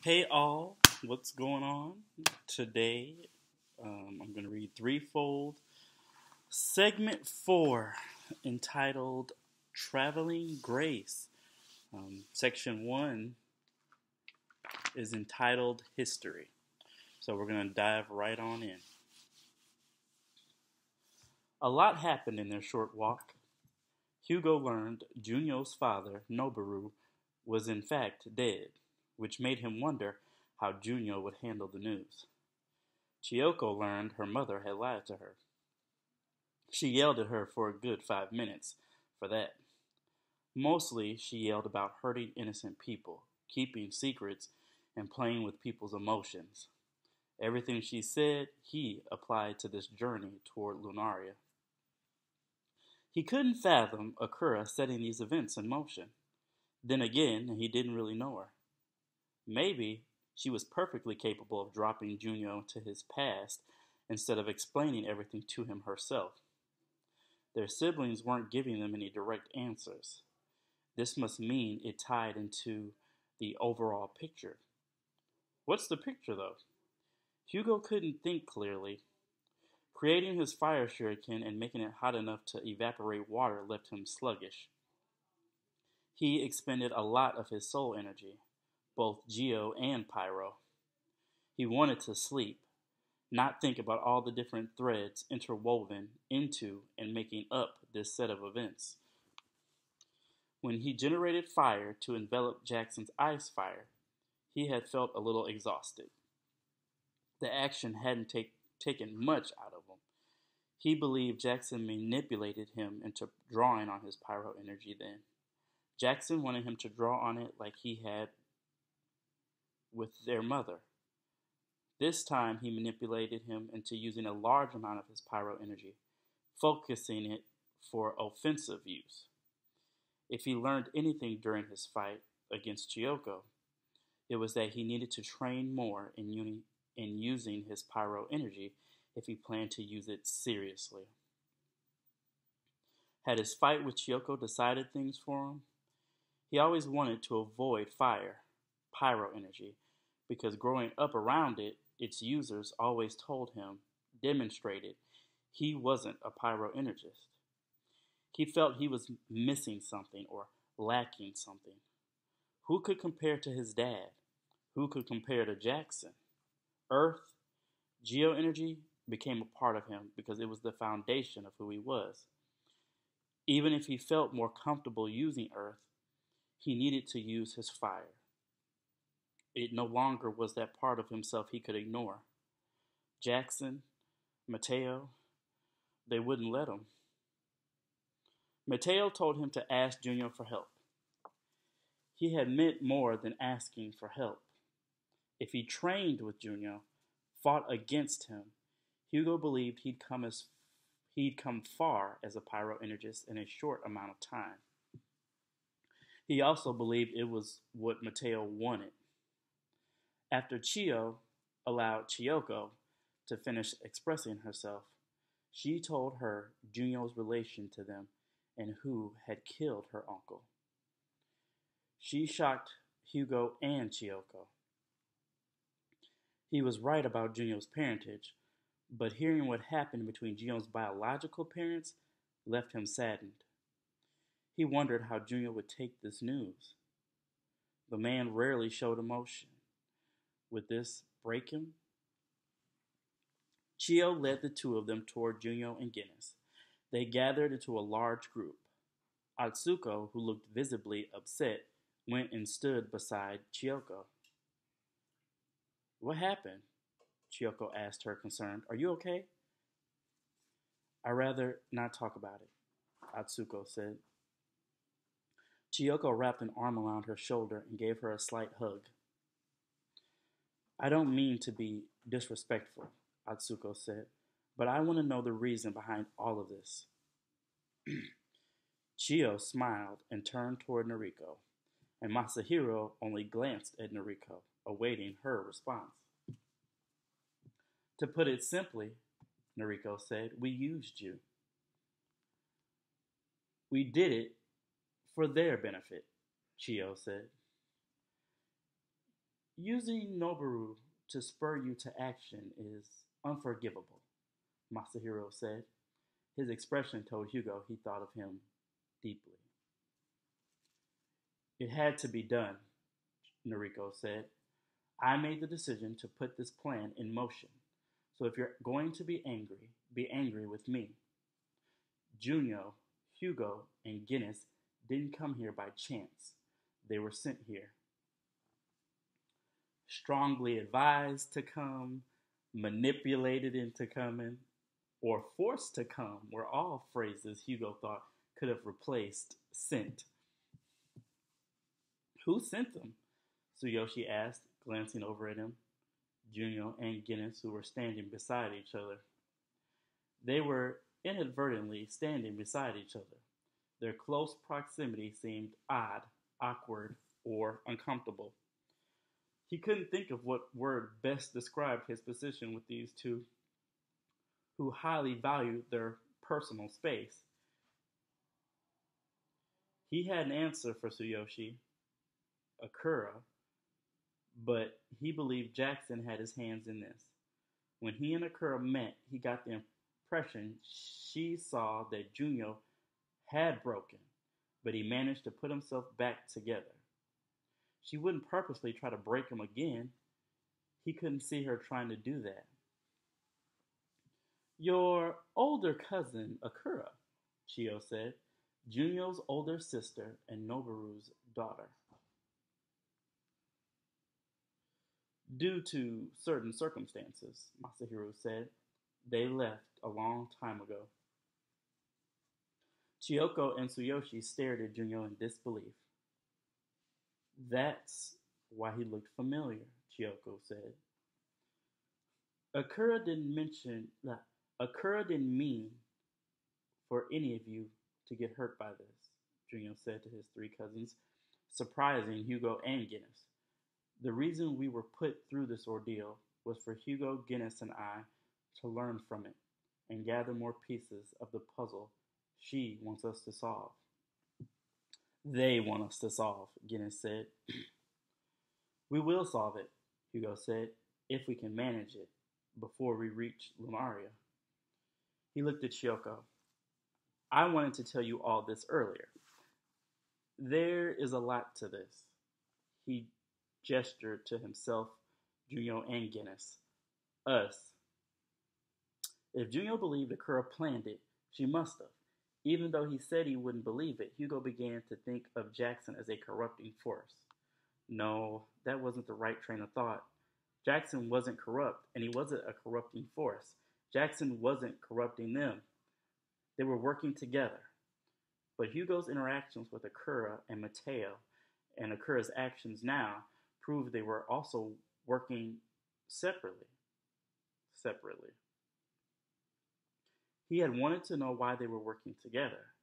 Hey all, what's going on? Today I'm going to read Threefold, segment 4, entitled Traveling Grace. Section 1 is entitled History. So we're going to dive right on in. A lot happened in their short walk. Hugo learned Junyo's father, Noboru, was in fact dead, which made him wonder how Junyo would handle the news. Chiyoko learned her mother had lied to her. She yelled at her for a good 5 minutes for that. Mostly, she yelled about hurting innocent people, keeping secrets, and playing with people's emotions. Everything she said, he applied to this journey toward Lunaria. He couldn't fathom Akura setting these events in motion. Then again, he didn't really know her. Maybe she was perfectly capable of dropping Junyo to his past instead of explaining everything to him herself. Their siblings weren't giving them any direct answers. This must mean it tied into the overall picture. What's the picture, though? Hugo couldn't think clearly. Creating his fire shuriken and making it hot enough to evaporate water left him sluggish. He expended a lot of his soul energy, both Geo and Pyro. He wanted to sleep, not think about all the different threads interwoven into and making up this set of events. When he generated fire to envelop Jackson's ice fire, he had felt a little exhausted. The action hadn't taken much out of him. He believed Jackson manipulated him into drawing on his pyro energy then. Jackson wanted him to draw on it like he had with their mother. This time he manipulated him into using a large amount of his pyro energy, focusing it for offensive use. If he learned anything during his fight against Chiyoko, it was that he needed to train more in using his pyro energy if he planned to use it seriously. Had his fight with Chiyoko decided things for him? He always wanted to avoid fire, pyro energy, because growing up around it, its users always demonstrated he wasn't a pyro energist. He felt he was missing something or lacking something. Who could compare to his dad? Who could compare to Jackson? Earth, geoenergy became a part of him because it was the foundation of who he was. Even if he felt more comfortable using Earth, he needed to use his fire. It no longer was that part of himself he could ignore. Jackson, Mateo, they wouldn't let him. Mateo told him to ask Junyo for help. He had meant more than asking for help. If he trained with Junyo, fought against him, Hugo believed he'd come far as a pyro energist in a short amount of time. He also believed it was what Mateo wanted. After Chio allowed Chiyoko to finish expressing herself, she told her Junyo's relation to them and who had killed her uncle. She shocked Hugo and Chiyoko. He was right about Junyo's parentage, but hearing what happened between Junyo's biological parents left him saddened. He wondered how Junyo would take this news. The man rarely showed emotion. Would this break him? Chio led the two of them toward Junyo and Guinness. They gathered into a large group. Atsuko, who looked visibly upset, went and stood beside Chiyoko. What happened? Chiyoko asked her, concerned. Are you okay? I'd rather not talk about it, Atsuko said. Chiyoko wrapped an arm around her shoulder and gave her a slight hug. I don't mean to be disrespectful, Atsuko said, but I want to know the reason behind all of this. Chio smiled and turned toward Noriko, and Masahiro only glanced at Noriko, awaiting her response. To put it simply, Noriko said, we used you. We did it for their benefit, Chio said. Using Noboru to spur you to action is unforgivable, Masahiro said. His expression told Hugo he thought of him deeply. It had to be done, Noriko said. I made the decision to put this plan in motion. So if you're going to be angry with me. Junyo, Hugo, and Guinness didn't come here by chance. They were sent here. Strongly advised to come, manipulated into coming, or forced to come were all phrases Hugo thought could have replaced sent. Who sent them? Tsuyoshi asked, glancing over at him. Junyo and Guinness, who were standing beside each other. They were inadvertently standing beside each other. Their close proximity seemed odd, awkward, or uncomfortable. He couldn't think of what word best described his position with these two, who highly valued their personal space. He had an answer for Tsuyoshi, Akura, but he believed Jackson had his hands in this. When he and Akura met, he got the impression she saw that Junyo had broken, but he managed to put himself back together. She wouldn't purposely try to break him again. He couldn't see her trying to do that. Your older cousin, Akura, Chiyo said, Junyo's older sister and Noboru's daughter. Due to certain circumstances, Masahiro said, they left a long time ago. Chiyoko and Tsuyoshi stared at Junyo in disbelief. That's why he looked familiar, Chiyoko said. Akura didn't mean for any of you to get hurt by this, Junyo said to his three cousins, surprising Hugo and Guinness. The reason we were put through this ordeal was for Hugo, Guinness, and I to learn from it and gather more pieces of the puzzle she wants us to solve. They want us to solve, Guinness said. We will solve it, Hugo said, if we can manage it before we reach Lunaria. He looked at Chiyoko. I wanted to tell you all this earlier. There is a lot to this. He gestured to himself, Junyo, and Guinness. Us. If Junyo believed Akura planned it, she must have. Even though he said he wouldn't believe it, Hugo began to think of Jackson as a corrupting force. No, that wasn't the right train of thought. Jackson wasn't corrupt, and he wasn't a corrupting force. Jackson wasn't corrupting them. They were working together. But Hugo's interactions with Akura and Mateo, and Akura's actions now, proved they were also working separately. He had wanted to know why they were working together.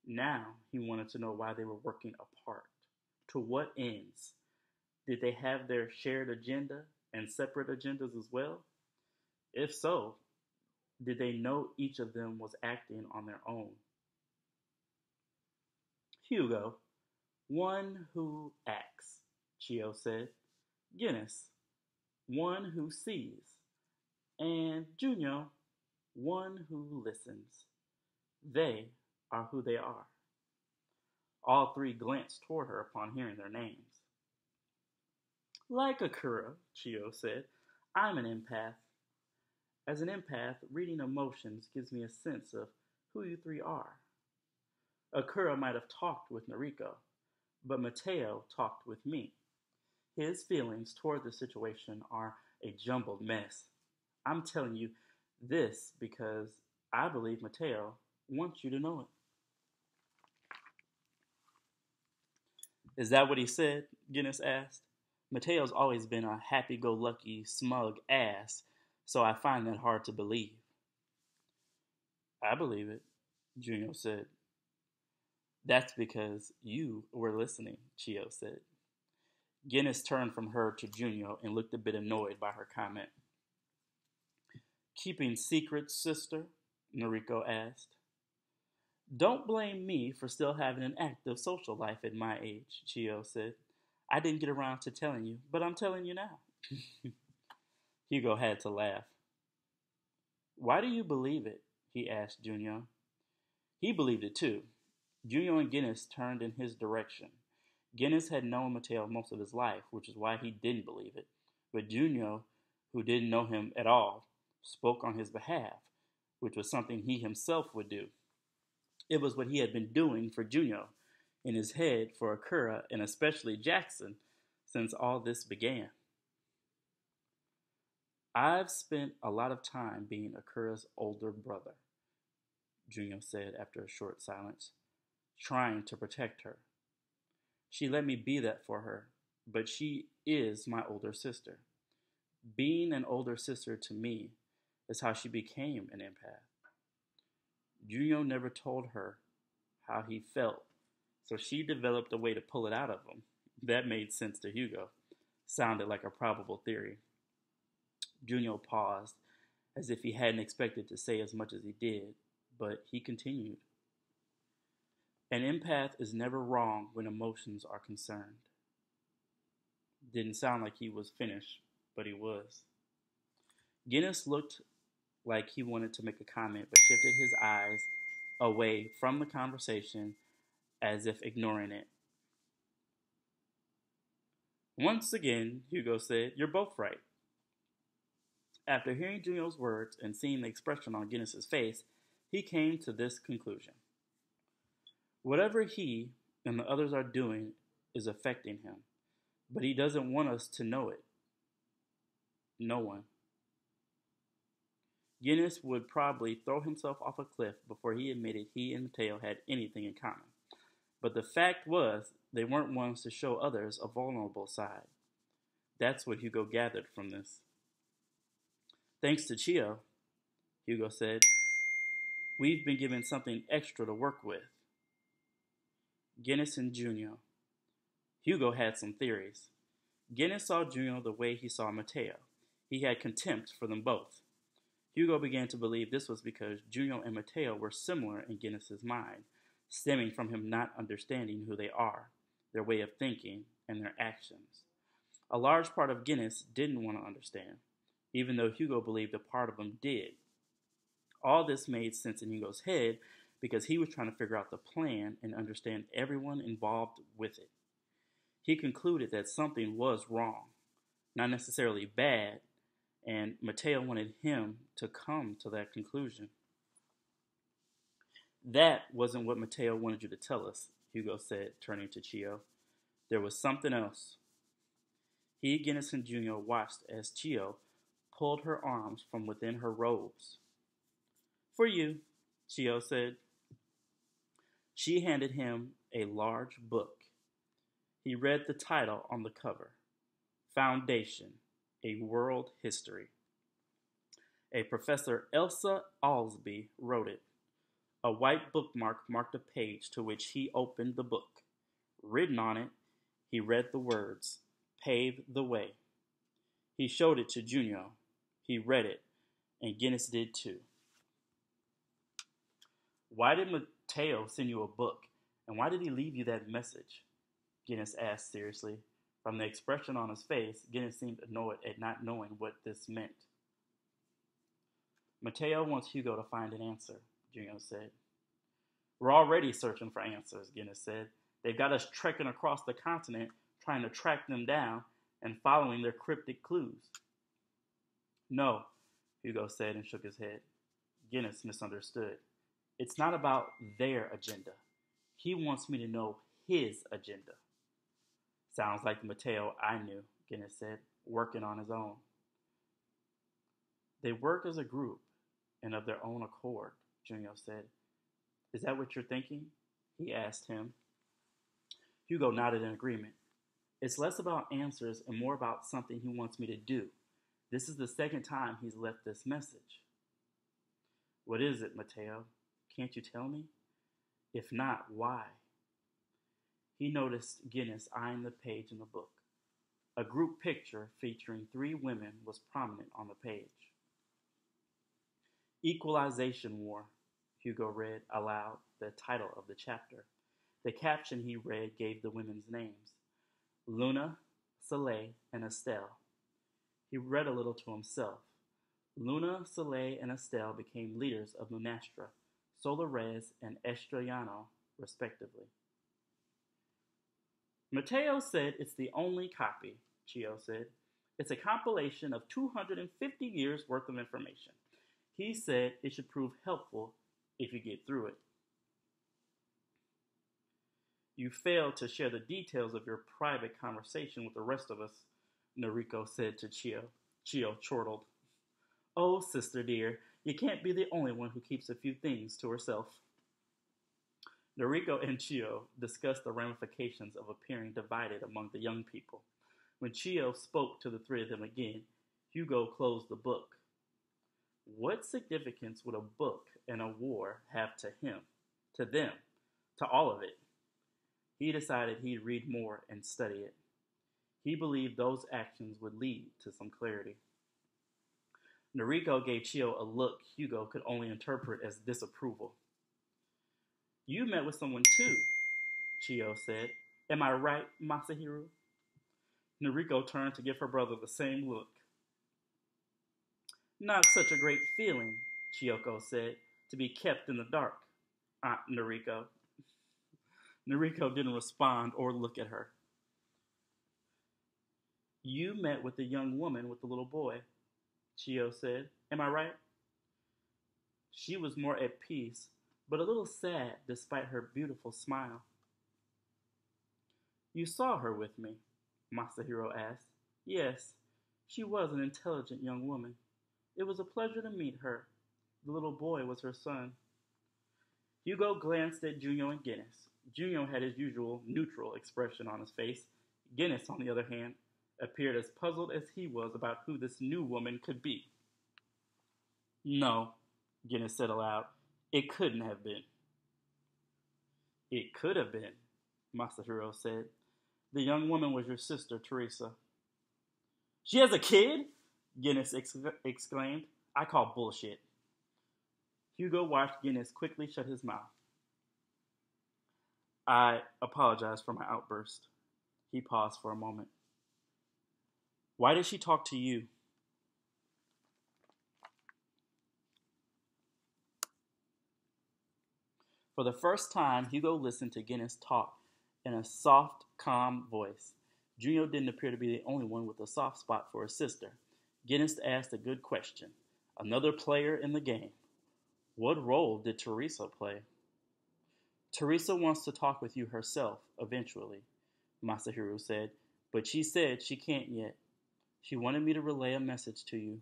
Now he wanted to know why they were working apart. To what ends? Did they have their shared agenda and separate agendas as well? If so, did they know each of them was acting on their own? Hugo, one who acts, Chiyo said. Guinness, one who sees. And Junyo, one who listens. They are who they are. All three glanced toward her upon hearing their names. Like Akura, Chiyo said, I'm an empath. As an empath, reading emotions gives me a sense of who you three are. Akura might have talked with Noriko, but Mateo talked with me. His feelings toward the situation are a jumbled mess. I'm telling you this because I believe Mateo wants you to know it. Is that what he said? Guinness asked. Mateo's always been a happy-go-lucky, smug ass, so I find that hard to believe. I believe it, Junyo said. That's because you were listening, Chiyo said. Guinness turned from her to Junyo and looked a bit annoyed by her comment. Keeping secrets, sister? Noriko asked. Don't blame me for still having an active social life at my age, Chiyo said. I didn't get around to telling you, but I'm telling you now. Hugo had to laugh. Why do you believe it? He asked Junyo. He believed it too. Junyo and Guinness turned in his direction. Guinness had known Mateo most of his life, which is why he didn't believe it. But Junyo, who didn't know him at all, spoke on his behalf, which was something he himself would do. It was what he had been doing for Junyo, in his head for Akira and especially Jackson, since all this began. I've spent a lot of time being Akira's older brother, Junyo said after a short silence, trying to protect her. She let me be that for her, but she is my older sister. Being an older sister to me is how she became an empath. Junyo never told her how he felt, so she developed a way to pull it out of him. That made sense to Hugo. Sounded like a probable theory. Junyo paused, as if he hadn't expected to say as much as he did, but he continued. An empath is never wrong when emotions are concerned. Didn't sound like he was finished, but he was. Guinness looked like he wanted to make a comment, but shifted his eyes away from the conversation as if ignoring it. Once again, Hugo said, you're both right. After hearing Junyo's words and seeing the expression on Guinness's face, he came to this conclusion. Whatever he and the others are doing is affecting him, but he doesn't want us to know it. No one. Guinness would probably throw himself off a cliff before he admitted he and Mateo had anything in common. But the fact was, they weren't ones to show others a vulnerable side. That's what Hugo gathered from this. Thanks to Chio, Hugo said, we've been given something extra to work with. Guinness and Junyo. Hugo had some theories. Guinness saw Junyo the way he saw Mateo. He had contempt for them both. Hugo began to believe this was because Junyo and Mateo were similar in Guinness's mind, stemming from him not understanding who they are, their way of thinking, and their actions. A large part of Guinness didn't want to understand, even though Hugo believed a part of him did. All this made sense in Hugo's head because he was trying to figure out the plan and understand everyone involved with it. He concluded that something was wrong, not necessarily bad, and Mateo wanted him to come to that conclusion. That wasn't what Mateo wanted you to tell us, Hugo said, turning to Chio. There was something else. He, Guinness, and Junyo watched as Chio pulled her arms from within her robes. For you, Chio said. She handed him a large book. He read the title on the cover, Foundation, A World History. A Professor Elsa Alsby wrote it. A white bookmark marked a page to which he opened the book. Written on it, he read the words, Pave the Way. He showed it to Junyo. He read it, and Guinness did too. Why did Mateo send you a book, and why did he leave you that message? Guinness asked seriously. From the expression on his face, Guinness seemed annoyed at not knowing what this meant. Mateo wants Hugo to find an answer, Junyo said. We're already searching for answers, Guinness said. They've got us trekking across the continent, trying to track them down and following their cryptic clues. No, Hugo said and shook his head. Guinness misunderstood. It's not about their agenda. He wants me to know his agenda. Sounds like the Mateo I knew, Guinness said, working on his own. They work as a group and of their own accord, Junyo said. Is that what you're thinking? He asked him. Hugo nodded in agreement. It's less about answers and more about something he wants me to do. This is the second time he's left this message. What is it, Mateo? Can't you tell me? If not, why? He noticed Guinness eyeing the page in the book. A group picture featuring 3 women was prominent on the page. Equalization War, Hugo read aloud the title of the chapter. The caption he read gave the women's names. Luna, Soleil, and Estelle. He read a little to himself. Luna, Soleil, and Estelle became leaders of Lunastra, Solares, and Estrellano, respectively. Mateo said it's the only copy, Chio said. It's a compilation of 250 years worth of information. He said it should prove helpful if you get through it. You failed to share the details of your private conversation with the rest of us, Noriko said to Chio. Chio chortled. Oh, sister dear, you can't be the only one who keeps a few things to herself. Noriko and Chio discussed the ramifications of appearing divided among the young people. When Chio spoke to the three of them again, Hugo closed the book. What significance would a book and a war have to him, to them, to all of it? He decided he'd read more and study it. He believed those actions would lead to some clarity. Noriko gave Chio a look Hugo could only interpret as disapproval. You met with someone too, Chio said. Am I right, Masahiro? Noriko turned to give her brother the same look. Not such a great feeling, Chiyoko said, to be kept in the dark, Aunt Noriko. Noriko didn't respond or look at her. You met with the young woman with the little boy, Chio said. Am I right? She was more at peace, but a little sad despite her beautiful smile. You saw her with me, Masahiro asked. Yes, she was an intelligent young woman. It was a pleasure to meet her. The little boy was her son. Hugo glanced at Junyo and Guinness. Junyo had his usual neutral expression on his face. Guinness, on the other hand, appeared as puzzled as he was about who this new woman could be. No, Guinness said aloud. It couldn't have been. It could have been, Masahiro said. The young woman was your sister, Teresa. She has a kid? Guinness exclaimed. I call bullshit. Hugo watched Guinness quickly shut his mouth. I apologize for my outburst. He paused for a moment. Why did she talk to you? For the first time, Hugo listened to Guinness talk in a soft, calm voice. Junyo didn't appear to be the only one with a soft spot for his sister. Guinness asked a good question. Another player in the game. What role did Teresa play? Teresa wants to talk with you herself, eventually, Masahiro said, but she said she can't yet. She wanted me to relay a message to you.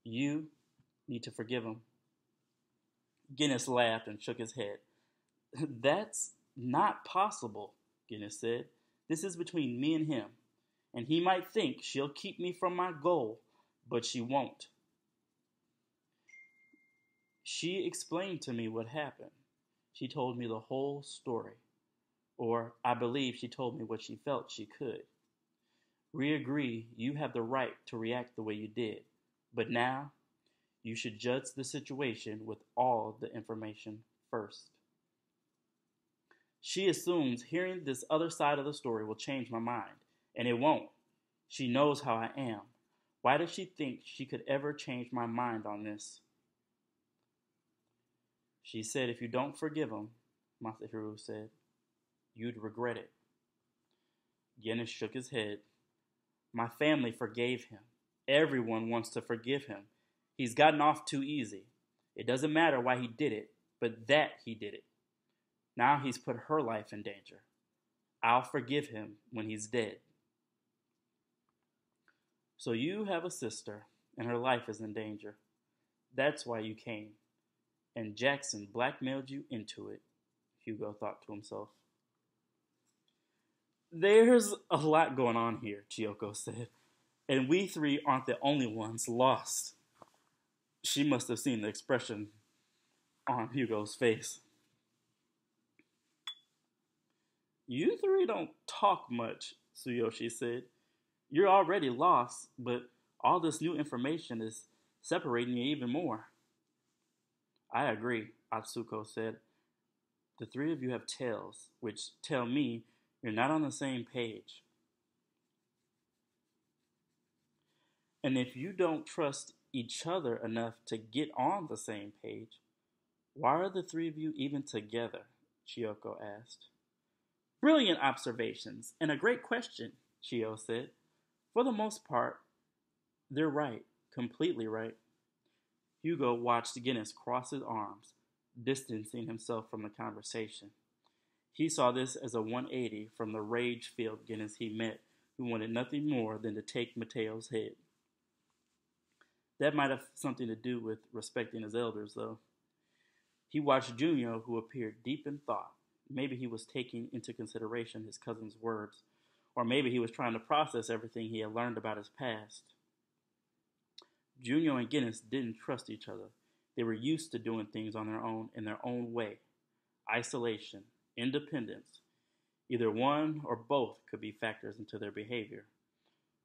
You need to forgive him. Guinness laughed and shook his head. That's not possible, Guinness said. This is between me and him, and he might think she'll keep me from my goal, but she won't. She explained to me what happened. She told me the whole story. Or I believe she told me what she felt she could. We agree you have the right to react the way you did, but now you should judge the situation with all the information first. She assumes hearing this other side of the story will change my mind, and it won't. She knows how I am. Why does she think she could ever change my mind on this? She said if you don't forgive him, Masahiro said, you'd regret it. Guinness shook his head. My family forgave him. Everyone wants to forgive him. He's gotten off too easy. It doesn't matter why he did it, but that he did it. Now he's put her life in danger. I'll forgive him when he's dead. So you have a sister, and her life is in danger. That's why you came. And Jackson blackmailed you into it, Hugo thought to himself. There's a lot going on here, Chiyoko said, and we three aren't the only ones lost. She must have seen the expression on Hugo's face. You three don't talk much, Tsuyoshi said. You're already lost, but all this new information is separating you even more. I agree, Atsuko said. The three of you have tales, which tell me you're not on the same page. And if you don't trust each other enough to get on the same page, why are the three of you even together? Chiyoko asked. Brilliant observations, and a great question, Chiyo said. For the most part, they're right, completely right. Hugo watched Guinness cross his arms, distancing himself from the conversation. He saw this as a 180 from the rage-filled Guinness he met, who wanted nothing more than to take Mateo's head. That might have something to do with respecting his elders, though. He watched Junyo, who appeared deep in thought. Maybe he was taking into consideration his cousin's words, or maybe he was trying to process everything he had learned about his past. Junyo and Guinness didn't trust each other. They were used to doing things on their own in their own way. Isolation, independence. Either one or both could be factors into their behavior.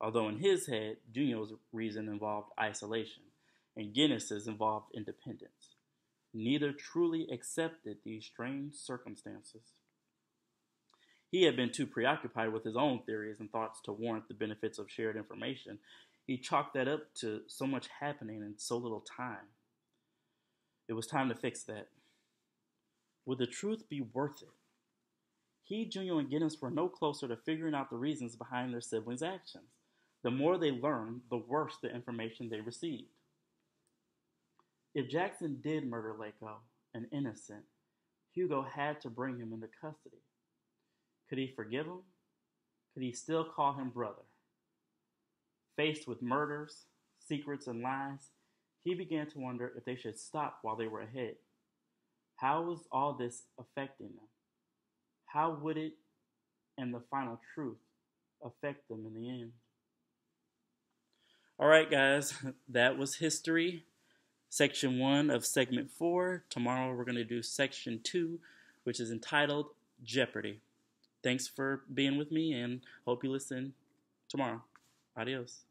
Although in his head, Junyo's reason involved isolation, and Guinness's involved independence. Neither truly accepted these strange circumstances. He had been too preoccupied with his own theories and thoughts to warrant the benefits of shared information. He chalked that up to so much happening in so little time. It was time to fix that. Would the truth be worth it? He, Junyo, and Guinness were no closer to figuring out the reasons behind their siblings' actions. The more they learned, the worse the information they received. If Jackson did murder Leiko, an innocent, Hugo had to bring him into custody. Could he forgive him? Could he still call him brother? Faced with murders, secrets, and lies, he began to wonder if they should stop while they were ahead. How was all this affecting them? How would it, and the final truth, affect them in the end? All right, guys, that was history. Section 1 of Segment 4. Tomorrow we're going to do Section 2, which is entitled Jeopardy. Thanks for being with me, and hope you listen tomorrow. Adios.